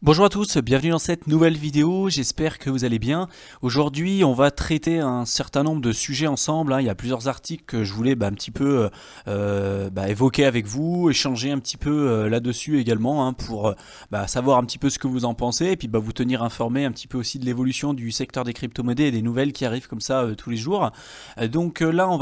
Bonjour à tous, bienvenue dans cette nouvelle vidéo, j'espère que vous allez bien. Aujourd'hui on va traiter un certain nombre de sujets ensemble, hein. Il y a plusieurs articles que je voulais un petit peu évoquer avec vous, échanger un petit peu là-dessus également, hein, pour savoir un petit peu ce que vous en pensez et puis vous tenir informé un petit peu aussi de l'évolution du secteur des crypto-monnaies et des nouvelles qui arrivent comme ça tous les jours. Là on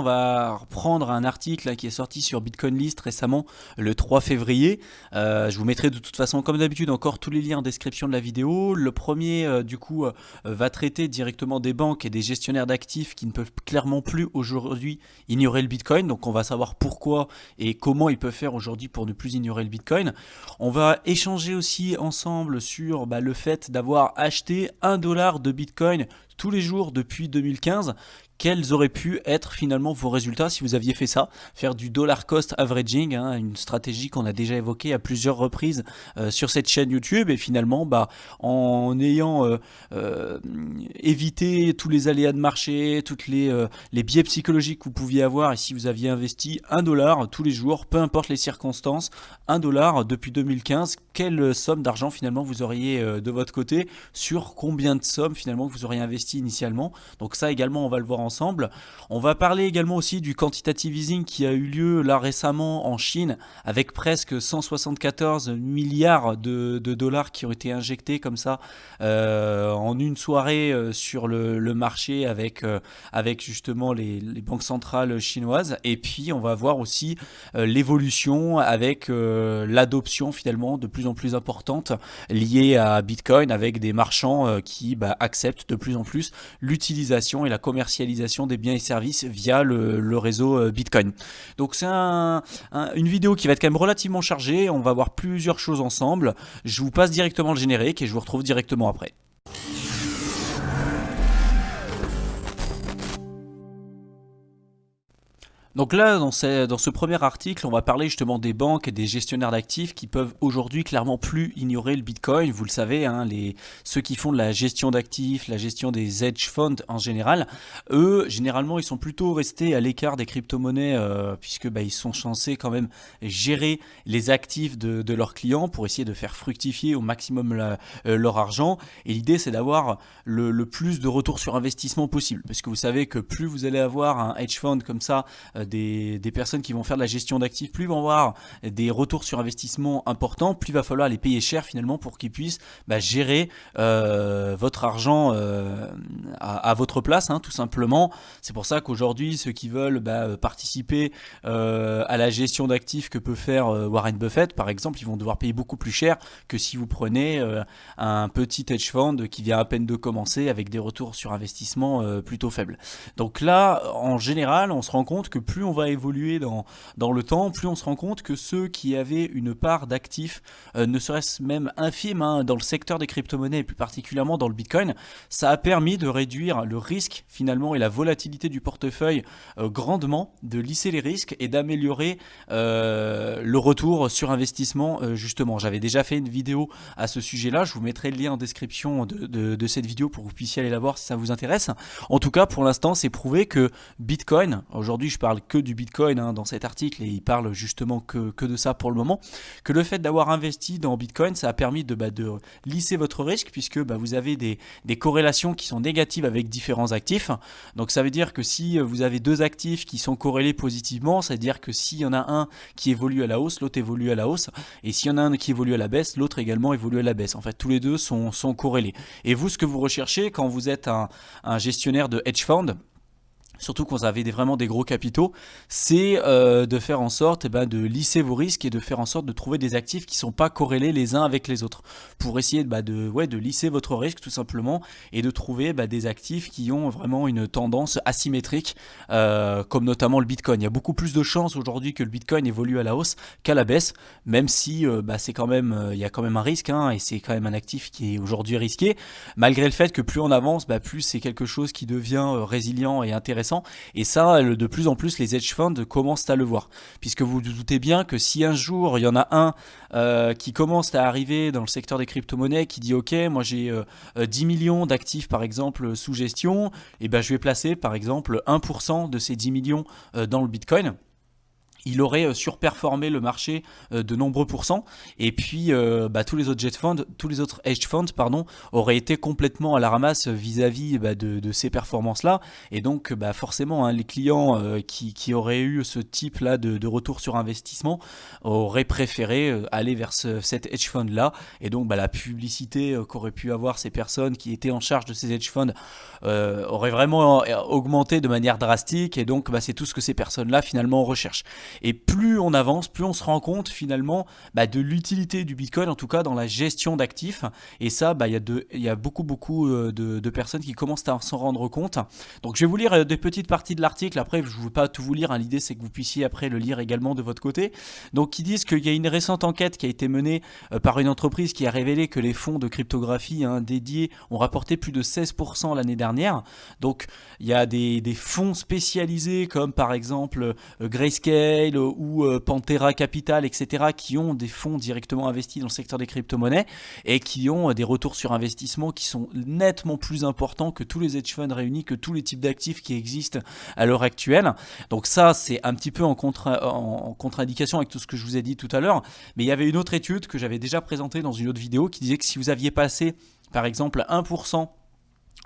va reprendre un article là, qui est sorti sur Bitcoin List récemment le 3 février. Je vous mettrai de toute façon comme d'habitude encore tous les liens en description de la vidéo. Le premier va traiter directement des banques et des gestionnaires d'actifs qui ne peuvent clairement plus aujourd'hui ignorer le Bitcoin. Donc on va savoir pourquoi et comment ils peuvent faire aujourd'hui pour ne plus ignorer le Bitcoin. On va échanger aussi ensemble sur le fait d'avoir acheté 1 dollar de Bitcoin tous les jours depuis 2015. Quels auraient pu être finalement vos résultats si vous aviez fait ça, faire du dollar cost averaging, hein, une stratégie qu'on a déjà évoquée à plusieurs reprises sur cette chaîne YouTube, et finalement en ayant évité tous les aléas de marché, toutes les biais psychologiques que vous pouviez avoir, et si vous aviez investi 1 dollar tous les jours, peu importe les circonstances, 1 dollar depuis 2015, quelle somme d'argent finalement vous auriez de votre côté, sur combien de sommes finalement que vous auriez investi initialement. Donc ça également on va le voir ensemble. On va parler également aussi du quantitative easing qui a eu lieu là récemment en Chine, avec presque 174 milliards de dollars qui ont été injectés comme ça en une soirée sur le marché avec justement les banques centrales chinoises. Et puis on va voir aussi l'évolution avec l'adoption finalement de plus en plus importante liée à Bitcoin, avec des marchands qui acceptent de plus en plus l'utilisation et la commercialisation des biens et services via le réseau Bitcoin. Donc c'est une vidéo qui va être quand même relativement chargée, on va voir plusieurs choses ensemble. Je vous passe directement le générique et je vous retrouve directement après. Donc là, dans ce premier article, on va parler justement des banques et des gestionnaires d'actifs qui peuvent aujourd'hui clairement plus ignorer le Bitcoin. Vous le savez, hein, ceux qui font de la gestion d'actifs, la gestion des hedge funds en général, eux, généralement, ils sont plutôt restés à l'écart des crypto-monnaies puisque ils sont censés quand même gérer les actifs de leurs clients pour essayer de faire fructifier au maximum leur argent. Et l'idée, c'est d'avoir le plus de retour sur investissement possible. Parce que vous savez que plus vous allez avoir un hedge fund comme ça, des personnes qui vont faire de la gestion d'actifs, plus ils vont avoir des retours sur investissement importants, plus il va falloir les payer cher finalement pour qu'ils puissent gérer votre argent à votre place, hein, tout simplement. C'est pour ça qu'aujourd'hui, ceux qui veulent participer à la gestion d'actifs que peut faire Warren Buffett, par exemple, ils vont devoir payer beaucoup plus cher que si vous prenez un petit hedge fund qui vient à peine de commencer avec des retours sur investissement plutôt faibles. Donc là, en général, on se rend compte que plus on va évoluer dans le temps, plus on se rend compte que ceux qui avaient une part d'actifs, ne serait-ce même infime, hein, dans le secteur des crypto-monnaies et plus particulièrement dans le Bitcoin, ça a permis de réduire le risque finalement et la volatilité du portefeuille grandement, de lisser les risques et d'améliorer le retour sur investissement justement. J'avais déjà fait une vidéo à ce sujet-là, je vous mettrai le lien en description de cette vidéo pour que vous puissiez aller la voir si ça vous intéresse. En tout cas, pour l'instant, c'est prouvé que Bitcoin, aujourd'hui je parle que du Bitcoin hein, dans cet article, et il parle justement que de ça pour le moment, que le fait d'avoir investi dans Bitcoin, ça a permis de lisser votre risque, puisque vous avez des corrélations qui sont négatives avec différents actifs. Donc ça veut dire que si vous avez deux actifs qui sont corrélés positivement, ça veut dire que s'il y en a un qui évolue à la hausse, l'autre évolue à la hausse, et s'il y en a un qui évolue à la baisse, l'autre également évolue à la baisse. En fait, tous les deux sont corrélés. Et vous, ce que vous recherchez quand vous êtes un gestionnaire de hedge fund, surtout quand vous avez vraiment des gros capitaux, c'est de faire en sorte de lisser vos risques et de faire en sorte de trouver des actifs qui ne sont pas corrélés les uns avec les autres, pour essayer de lisser votre risque tout simplement, et de trouver des actifs qui ont vraiment une tendance asymétrique, comme notamment le Bitcoin. Il y a beaucoup plus de chances aujourd'hui que le Bitcoin évolue à la hausse qu'à la baisse, même si c'est quand même, il y a quand même un risque, hein, et c'est quand même un actif qui est aujourd'hui risqué, malgré le fait que plus on avance, plus c'est quelque chose qui devient résilient et intéressant. Et ça, de plus en plus, les hedge funds commencent à le voir. Puisque vous vous doutez bien que si un jour, il y en a un qui commence à arriver dans le secteur des crypto-monnaies, qui dit « Ok, moi j'ai 10 millions d'actifs, par exemple, sous gestion, et je vais placer, par exemple, 1% de ces 10 millions dans le Bitcoin », il aurait surperformé le marché de nombreux pourcents, et puis tous les autres hedge funds pardon, auraient été complètement à la ramasse vis-à-vis de ces performances-là, et donc forcément les clients qui auraient eu ce type-là de retour sur investissement auraient préféré aller vers cet hedge fund-là, et donc la publicité qu'auraient pu avoir ces personnes qui étaient en charge de ces hedge funds aurait vraiment augmenté de manière drastique, et donc c'est tout ce que ces personnes-là finalement recherchent. Et plus on avance, plus on se rend compte finalement de l'utilité du Bitcoin, en tout cas dans la gestion d'actifs. Et ça, il y a beaucoup de personnes qui commencent à s'en rendre compte. Donc je vais vous lire des petites parties de l'article. Après, je ne veux pas tout vous lire, hein. L'idée, c'est que vous puissiez après le lire également de votre côté. Donc ils disent qu'il y a une récente enquête qui a été menée par une entreprise qui a révélé que les fonds de cryptographie dédiés ont rapporté plus de 16% l'année dernière. Donc il y a des fonds spécialisés comme par exemple Grayscale ou Pantera Capital, etc., qui ont des fonds directement investis dans le secteur des crypto-monnaies et qui ont des retours sur investissement qui sont nettement plus importants que tous les hedge funds réunis, que tous les types d'actifs qui existent à l'heure actuelle. Donc ça, c'est un petit peu en contre-indication avec tout ce que je vous ai dit tout à l'heure. Mais il y avait une autre étude que j'avais déjà présentée dans une autre vidéo qui disait que si vous aviez passé, par exemple, 1%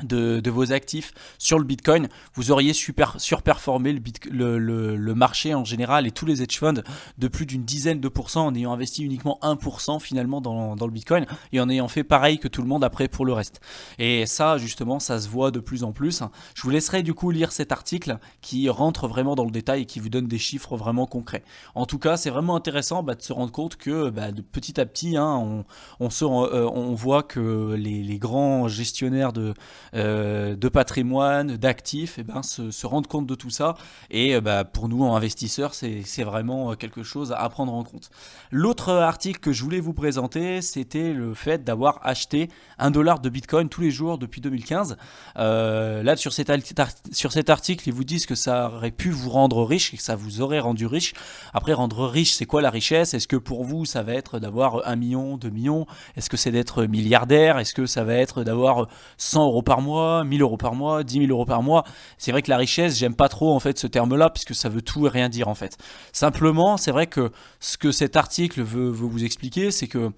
de vos actifs sur le Bitcoin, vous auriez surperformé le marché en général et tous les hedge funds de plus d'une dizaine de pourcents en ayant investi uniquement 1% finalement dans le Bitcoin et en ayant fait pareil que tout le monde après pour le reste. Et ça, justement, ça se voit de plus en plus. Je vous laisserai du coup lire cet article qui rentre vraiment dans le détail et qui vous donne des chiffres vraiment concrets. En tout cas, c'est vraiment intéressant de se rendre compte que de petit à petit, on voit que les grands gestionnaires de patrimoine, d'actifs, se rendre compte de tout ça. Et pour nous, investisseurs, c'est vraiment quelque chose à prendre en compte. L'autre article que je voulais vous présenter, c'était le fait d'avoir acheté $1 de Bitcoin tous les jours depuis 2015. Là, sur cet article, ils vous disent que ça aurait pu vous rendre riche et que ça vous aurait rendu riche. Après, rendre riche, c'est quoi la richesse? Est-ce que pour vous, ça va être d'avoir 1 million, 2 millions? Est-ce que c'est d'être milliardaire? Est-ce que ça va être d'avoir 100 € par mois, 1000 € par mois, 10 000 € par mois? C'est vrai que la richesse, j'aime pas trop en fait ce terme-là puisque ça veut tout et rien dire en fait. Simplement, c'est vrai que ce que cet article veut vous expliquer, c'est que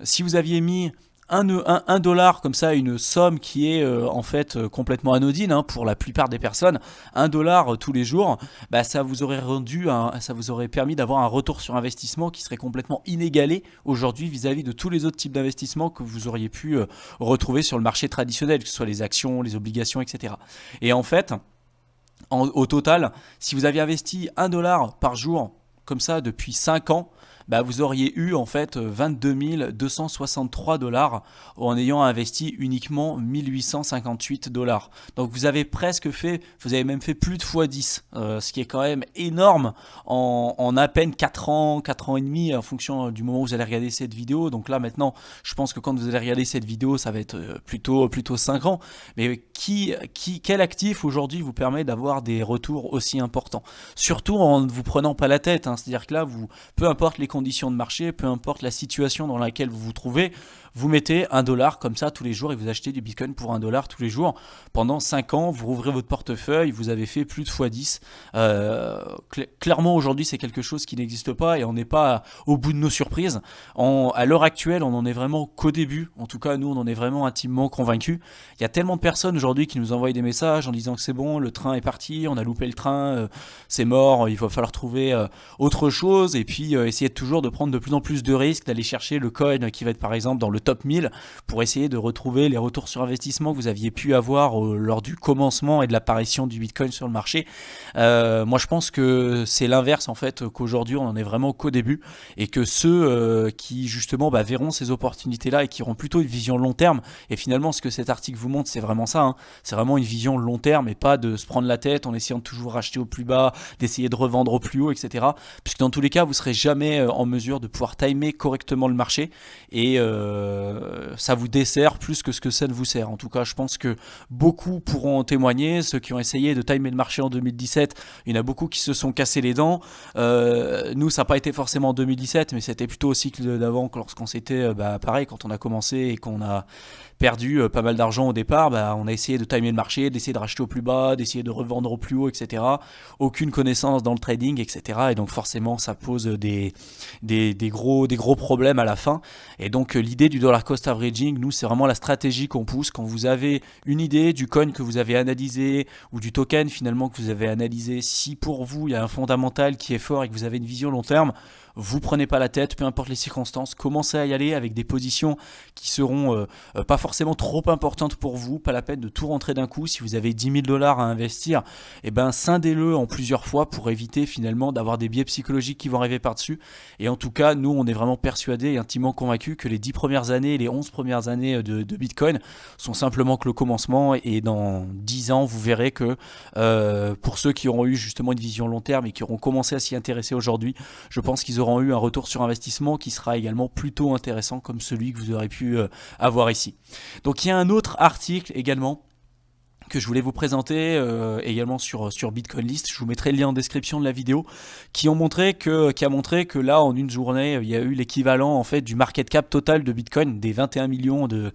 si vous aviez mis un dollar comme ça, une somme qui est en fait complètement anodine pour la plupart des personnes, $1 tous les jours, ça vous aurait permis d'avoir un retour sur investissement qui serait complètement inégalé aujourd'hui vis-à-vis de tous les autres types d'investissements que vous auriez pu retrouver sur le marché traditionnel, que ce soit les actions, les obligations, etc. Et en fait, au total, si vous aviez investi $1 par jour comme ça depuis 5 ans, vous auriez eu en fait 22 263 $ en ayant investi uniquement 1858 $. Donc vous avez même fait plus de x10, ce qui est quand même énorme en à peine 4 ans et demi en fonction du moment où vous allez regarder cette vidéo. Donc là maintenant, je pense que quand vous allez regarder cette vidéo, ça va être plutôt 5 ans. Mais quel actif aujourd'hui vous permet d'avoir des retours aussi importants? Surtout en ne vous prenant pas la tête, c'est-à-dire que là, peu importe les conditions de marché, peu importe la situation dans laquelle vous vous trouvez, vous mettez $1 comme ça tous les jours et vous achetez du Bitcoin pour $1 tous les jours. Pendant 5 ans, vous rouvrez votre portefeuille, vous avez fait plus de x10. Clairement, aujourd'hui, c'est quelque chose qui n'existe pas et on n'est pas au bout de nos surprises. À l'heure actuelle, on n'en est vraiment qu'au début. En tout cas, nous, on en est vraiment intimement convaincus. Il y a tellement de personnes aujourd'hui qui nous envoient des messages en disant que c'est bon, le train est parti, on a loupé le train, c'est mort, il va falloir trouver autre chose et puis essayer toujours de prendre de plus en plus de risques, d'aller chercher le coin qui va être par exemple dans le top 1000 pour essayer de retrouver les retours sur investissement que vous aviez pu avoir lors du commencement et de l'apparition du Bitcoin sur le marché. Moi je pense que c'est l'inverse en fait, qu'aujourd'hui on en est vraiment qu'au début et que ceux qui justement verront ces opportunités là et qui auront plutôt une vision long terme, et finalement ce que cet article vous montre c'est vraiment ça, c'est vraiment une vision long terme et pas de se prendre la tête en essayant de toujours racheter au plus bas, d'essayer de revendre au plus haut, etc. Puisque dans tous les cas vous serez jamais en mesure de pouvoir timer correctement le marché et ça vous dessert plus que ce que ça ne vous sert. En tout cas, je pense que beaucoup pourront en témoigner. Ceux qui ont essayé de timer le marché en 2017, il y en a beaucoup qui se sont cassés les dents. Nous, ça n'a pas été forcément en 2017, mais c'était plutôt au cycle d'avant, lorsqu'on s'était, pareil, quand on a commencé et qu'on a perdu pas mal d'argent au départ, on a essayé de timer le marché, d'essayer de racheter au plus bas, d'essayer de revendre au plus haut, etc. Aucune connaissance dans le trading, etc. Et donc forcément, ça pose des gros problèmes à la fin. Et donc l'idée du dollar cost averaging, nous, c'est vraiment la stratégie qu'on pousse. Quand vous avez une idée du coin que vous avez analysé ou du token finalement que vous avez analysé, si pour vous il y a un fondamental qui est fort et que vous avez une vision long terme, vous prenez pas la tête, peu importe les circonstances, commencez à y aller avec des positions qui seront pas forcément trop importantes pour vous, pas la peine de tout rentrer d'un coup. Si vous avez 10 000 $ à investir, scindez-le en plusieurs fois pour éviter finalement d'avoir des biais psychologiques qui vont arriver par-dessus. Et en tout cas, nous, on est vraiment persuadés et intimement convaincus que les 10 premières années et les 11 premières années de Bitcoin sont simplement que le commencement, et dans 10 ans, vous verrez que pour ceux qui auront eu justement une vision long terme et qui auront commencé à s'y intéresser aujourd'hui, je pense qu'ils auront eu un retour sur investissement qui sera également plutôt intéressant, comme celui que vous aurez pu avoir ici. Donc il y a un autre article également que je voulais vous présenter également sur Bitcoin List. Je vous mettrai le lien en description de la vidéo, qui a montré que là, en une journée, il y a eu l'équivalent en fait du market cap total de Bitcoin, des 21 millions de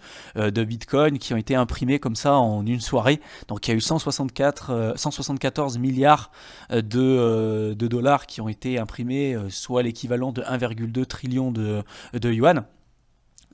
Bitcoin qui ont été imprimés comme ça en une soirée. Donc il y a eu 174 milliards de dollars qui ont été imprimés, soit l'équivalent de 1,2 trillion de yuan.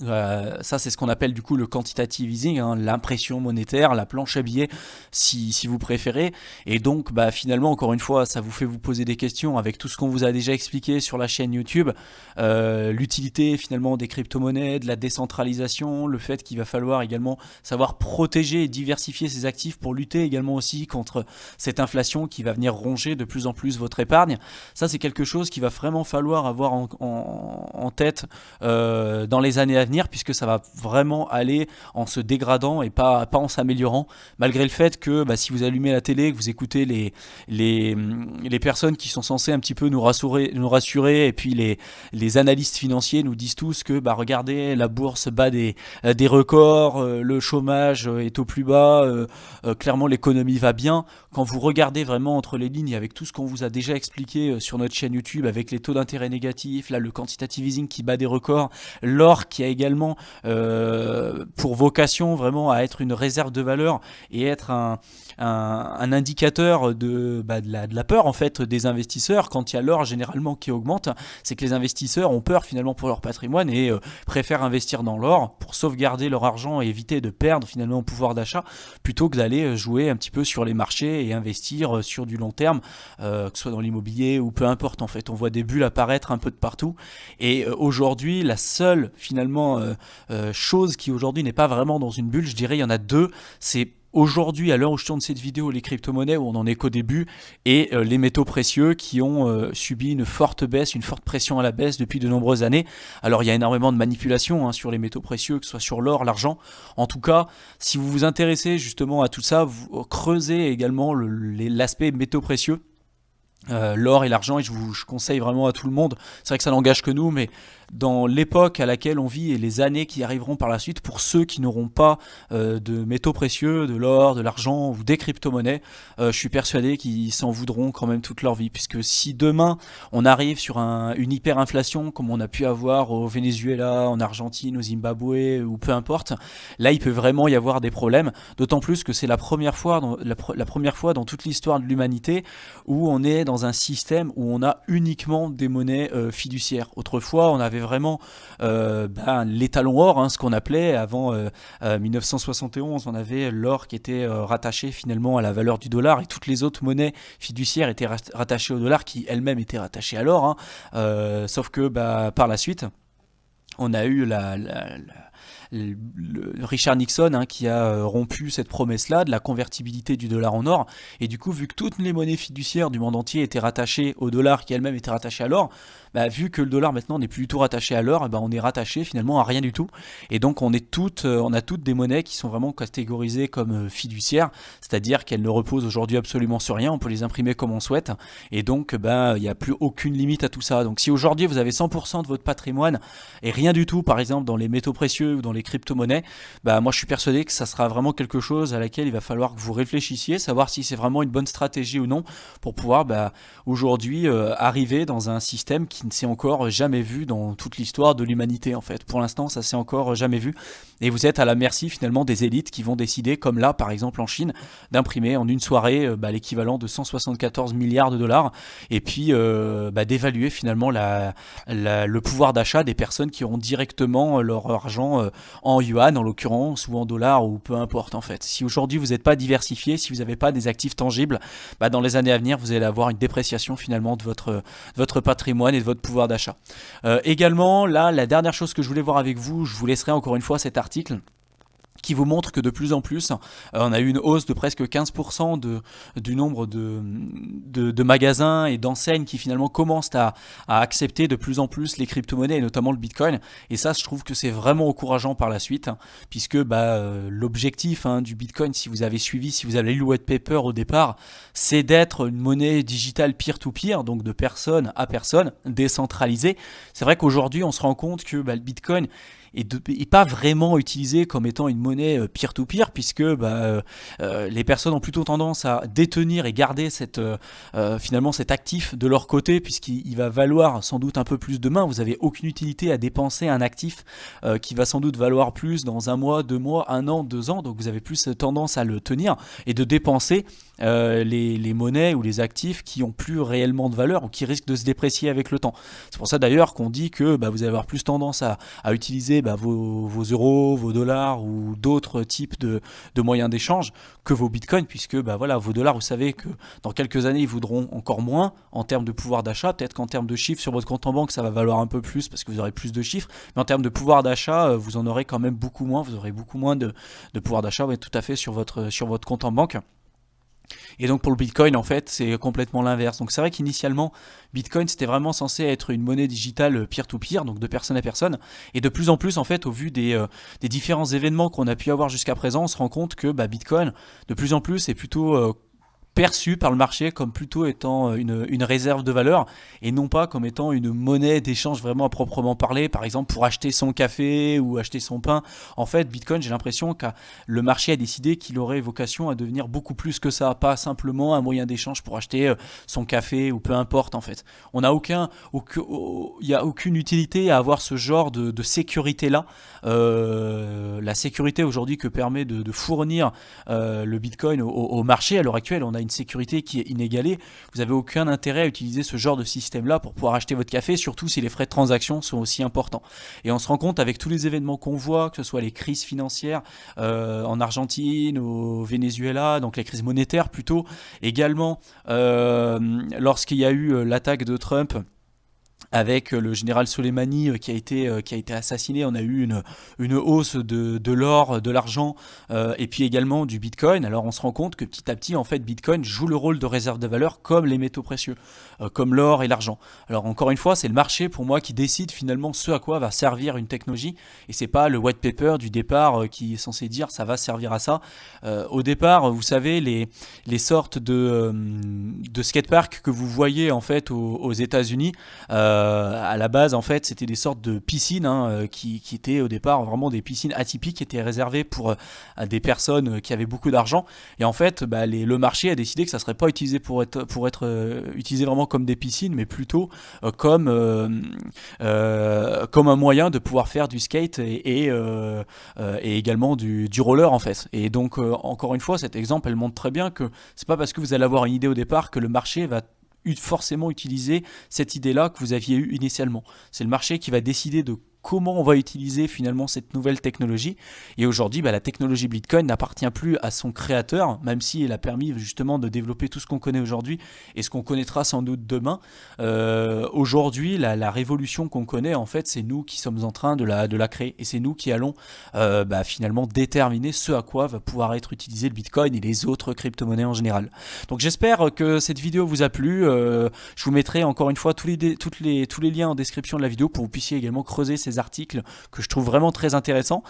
Ça, c'est ce qu'on appelle du coup le quantitative easing, l'impression monétaire, la planche à billets si vous préférez. Et donc finalement, encore une fois, ça vous fait vous poser des questions avec tout ce qu'on vous a déjà expliqué sur la chaîne YouTube, l'utilité finalement des crypto-monnaies, de la décentralisation, le fait qu'il va falloir également savoir protéger et diversifier ses actifs pour lutter également aussi contre cette inflation qui va venir ronger de plus en plus votre épargne. Ça, c'est quelque chose qu'il va vraiment falloir avoir en tête dans les années à venir, puisque ça va vraiment aller en se dégradant et pas en s'améliorant, malgré le fait que si vous allumez la télé, que vous écoutez les personnes qui sont censées un petit peu nous rassurer, et puis les analystes financiers nous disent tous que regardez, la bourse bat des records, le chômage est au plus bas, clairement l'économie va bien. Quand vous regardez vraiment entre les lignes, avec tout ce qu'on vous a déjà expliqué sur notre chaîne YouTube, avec les taux d'intérêt négatifs, là le quantitative easing qui bat des records, l'or qui a également pour vocation vraiment à être une réserve de valeur et être un indicateur de la peur en fait des investisseurs. Quand il y a l'or généralement qui augmente, c'est que les investisseurs ont peur finalement pour leur patrimoine et préfèrent investir dans l'or pour sauvegarder leur argent et éviter de perdre finalement en pouvoir d'achat, plutôt que d'aller jouer un petit peu sur les marchés et investir sur du long terme, que ce soit dans l'immobilier ou peu importe. En fait, on voit des bulles apparaître un peu de partout, et aujourd'hui la seule finalement chose qui aujourd'hui n'est pas vraiment dans une bulle, je dirais il y en a deux. C'est aujourd'hui, à l'heure où je tourne cette vidéo, les crypto-monnaies, où on en est qu'au début, et les métaux précieux qui ont subi une forte baisse, une forte pression à la baisse depuis de nombreuses années. Alors il y a énormément de manipulations sur les métaux précieux, que ce soit sur l'or, l'argent. En tout cas, si vous vous intéressez justement à tout ça, vous creusez également l'aspect métaux précieux. L'or et l'argent, et je conseille vraiment à tout le monde, c'est vrai que ça n'engage que nous, mais dans l'époque à laquelle on vit et les années qui arriveront par la suite, pour ceux qui n'auront pas de métaux précieux, de l'or, de l'argent ou des crypto-monnaies, je suis persuadé qu'ils s'en voudront quand même toute leur vie, puisque si demain on arrive sur une hyperinflation comme on a pu avoir au Venezuela, en Argentine, au Zimbabwe ou peu importe, là il peut vraiment y avoir des problèmes, d'autant plus que c'est la première fois dans toute l'histoire de l'humanité où on est dans un système où on a uniquement des monnaies fiduciaires. Autrefois, on avait vraiment l'étalon or, ce qu'on appelait avant 1971, on avait l'or qui était rattaché finalement à la valeur du dollar, et toutes les autres monnaies fiduciaires étaient rattachées au dollar, qui elles-mêmes étaient rattachées à l'or, sauf que par la suite on a eu Richard Nixon, hein, qui a rompu cette promesse-là de la convertibilité du dollar en or. Et du coup, vu que toutes les monnaies fiduciaires du monde entier étaient rattachées au dollar, qui elle-même était rattachée à l'or, bah, vu que le dollar maintenant n'est plus du tout rattaché à l'or, on est rattaché finalement à rien du tout. Et donc on a toutes des monnaies qui sont vraiment catégorisées comme fiduciaires, c'est-à-dire qu'elles ne reposent aujourd'hui absolument sur rien, on peut les imprimer comme on souhaite, et donc il n'y a plus aucune limite à tout ça. Donc si aujourd'hui vous avez 100% de votre patrimoine et rien du tout, par exemple dans les métaux précieux ou dans les crypto-monnaies, bah moi je suis persuadé que ça sera vraiment quelque chose à laquelle il va falloir que vous réfléchissiez, savoir si c'est vraiment une bonne stratégie ou non pour pouvoir aujourd'hui arriver dans un système qui ne s'est encore jamais vu dans toute l'histoire de l'humanité en fait. Pour l'instant, ça s'est encore jamais vu. Et vous êtes à la merci finalement des élites qui vont décider, comme là par exemple en Chine, d'imprimer en une soirée l'équivalent de 174 milliards de dollars et puis d'évaluer finalement le pouvoir d'achat des personnes qui auront directement leur argent en yuan en l'occurrence ou en dollars ou peu importe en fait. Si aujourd'hui vous n'êtes pas diversifié, si vous n'avez pas des actifs tangibles, dans les années à venir vous allez avoir une dépréciation finalement de votre patrimoine et de votre pouvoir d'achat. Également, là, la dernière chose que je voulais voir avec vous, je vous laisserai encore une fois cet article qui vous montre que de plus en plus, on a eu une hausse de presque 15% du nombre de magasins et d'enseignes qui finalement commencent à accepter de plus en plus les crypto-monnaies et notamment le Bitcoin. Et ça, je trouve que c'est vraiment encourageant par la suite, puisque l'objectif du Bitcoin, si vous avez suivi, si vous avez lu le white paper au départ, c'est d'être une monnaie digitale peer-to-peer, donc de personne à personne, décentralisée. C'est vrai qu'aujourd'hui, on se rend compte que le Bitcoin et pas vraiment utilisé comme étant une monnaie peer-to-peer puisque les personnes ont plutôt tendance à détenir et garder finalement cet actif de leur côté puisqu'il va valoir sans doute un peu plus demain. Vous n'avez aucune utilité à dépenser un actif qui va sans doute valoir plus dans un mois, 2 mois, 1 an, 2 ans, donc vous avez plus tendance à le tenir et de dépenser les monnaies ou les actifs qui ont plus réellement de valeur ou qui risquent de se déprécier avec le temps. C'est pour ça d'ailleurs qu'on dit que vous allez avoir plus tendance à utiliser vos euros, vos dollars ou d'autres types de moyens d'échange que vos bitcoins, puisque vos dollars, vous savez que dans quelques années, ils vaudront encore moins en termes de pouvoir d'achat. Peut-être qu'en termes de chiffres sur votre compte en banque, ça va valoir un peu plus parce que vous aurez plus de chiffres, mais en termes de pouvoir d'achat, vous en aurez quand même beaucoup moins. Vous aurez beaucoup moins de pouvoir d'achat tout à fait sur votre compte en banque. Et donc pour le Bitcoin, en fait, c'est complètement l'inverse. Donc c'est vrai qu'initialement, Bitcoin, c'était vraiment censé être une monnaie digitale peer-to-peer, donc de personne à personne. Et de plus en plus, en fait, au vu des différents événements qu'on a pu avoir jusqu'à présent, on se rend compte que Bitcoin, de plus en plus, est plutôt perçu par le marché comme plutôt étant une réserve de valeur et non pas comme étant une monnaie d'échange vraiment à proprement parler, par exemple pour acheter son café ou acheter son pain. En fait, Bitcoin, j'ai l'impression que le marché a décidé qu'il aurait vocation à devenir beaucoup plus que ça, pas simplement un moyen d'échange pour acheter son café ou peu importe en fait. On n'a il n'y a aucune utilité à avoir ce genre de sécurité-là. La sécurité aujourd'hui que permet de fournir le Bitcoin au marché à l'heure actuelle, on a une sécurité qui est inégalée. Vous n'avez aucun intérêt à utiliser ce genre de système-là pour pouvoir acheter votre café, surtout si les frais de transaction sont aussi importants. Et on se rend compte avec tous les événements qu'on voit, que ce soit les crises financières en Argentine, au Venezuela, donc les crises monétaires plutôt, également lorsqu'il y a eu l'attaque de Trump avec le général Soleimani qui a été assassiné, on a eu une hausse de l'or, de l'argent et puis également du Bitcoin. Alors on se rend compte que petit à petit, en fait, Bitcoin joue le rôle de réserve de valeur comme les métaux précieux, comme l'or et l'argent. Alors encore une fois, c'est le marché pour moi qui décide finalement ce à quoi va servir une technologie et c'est pas le white paper du départ qui est censé dire ça va servir à ça. Au départ, vous savez, les sortes de skateparks que vous voyez en fait aux États-Unis, à la base, en fait, c'était des sortes de piscines qui étaient au départ vraiment des piscines atypiques qui étaient réservées pour des personnes qui avaient beaucoup d'argent. Et en fait, le marché a décidé que ça ne serait pas utilisé pour être utilisé vraiment comme des piscines, mais plutôt comme un moyen de pouvoir faire du skate et également du roller en fait. Et donc, encore une fois, cet exemple, elle montre très bien que c'est pas parce que vous allez avoir une idée au départ que le marché va forcément utiliser cette idée-là que vous aviez eue initialement. C'est le marché qui va décider de comment on va utiliser finalement cette nouvelle technologie. Et aujourd'hui, la technologie Bitcoin n'appartient plus à son créateur, même si elle a permis justement de développer tout ce qu'on connaît aujourd'hui et ce qu'on connaîtra sans doute demain. Aujourd'hui, la révolution qu'on connaît, en fait, c'est nous qui sommes en train de la créer, et c'est nous qui allons finalement déterminer ce à quoi va pouvoir être utilisé le Bitcoin et les autres crypto-monnaies en général. Donc j'espère que cette vidéo vous a plu. Je vous mettrai encore une fois tous les liens en description de la vidéo pour que vous puissiez également creuser ces articles que je trouve vraiment très intéressants.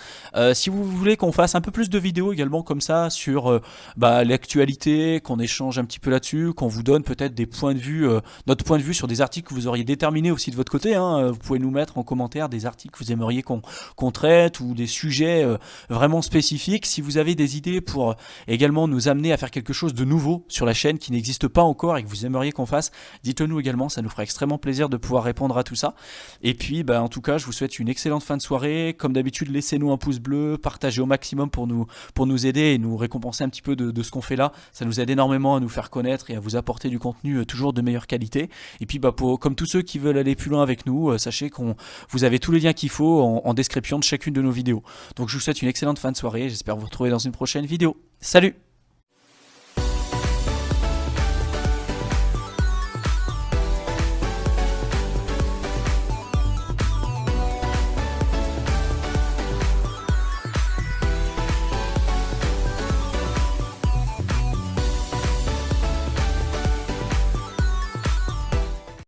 Si vous voulez qu'on fasse un peu plus de vidéos également comme ça sur l'actualité, qu'on échange un petit peu là-dessus, qu'on vous donne peut-être des points de vue, notre point de vue sur des articles que vous auriez déterminés aussi de votre côté, hein. Vous pouvez nous mettre en commentaire des articles que vous aimeriez qu'on traite ou des sujets vraiment spécifiques. Si vous avez des idées pour également nous amener à faire quelque chose de nouveau sur la chaîne qui n'existe pas encore et que vous aimeriez qu'on fasse, dites-le nous également, ça nous ferait extrêmement plaisir de pouvoir répondre à tout ça. Et puis en tout cas, je vous souhaite une excellente fin de soirée. Comme d'habitude, laissez-nous un pouce bleu, partagez au maximum pour nous aider et nous récompenser un petit peu de ce qu'on fait là. Ça nous aide énormément à nous faire connaître et à vous apporter du contenu toujours de meilleure qualité. Et puis comme tous ceux qui veulent aller plus loin avec nous, sachez vous avez tous les liens qu'il faut en description de chacune de nos vidéos. Donc je vous souhaite une excellente fin de soirée, j'espère vous retrouver dans une prochaine vidéo. Salut!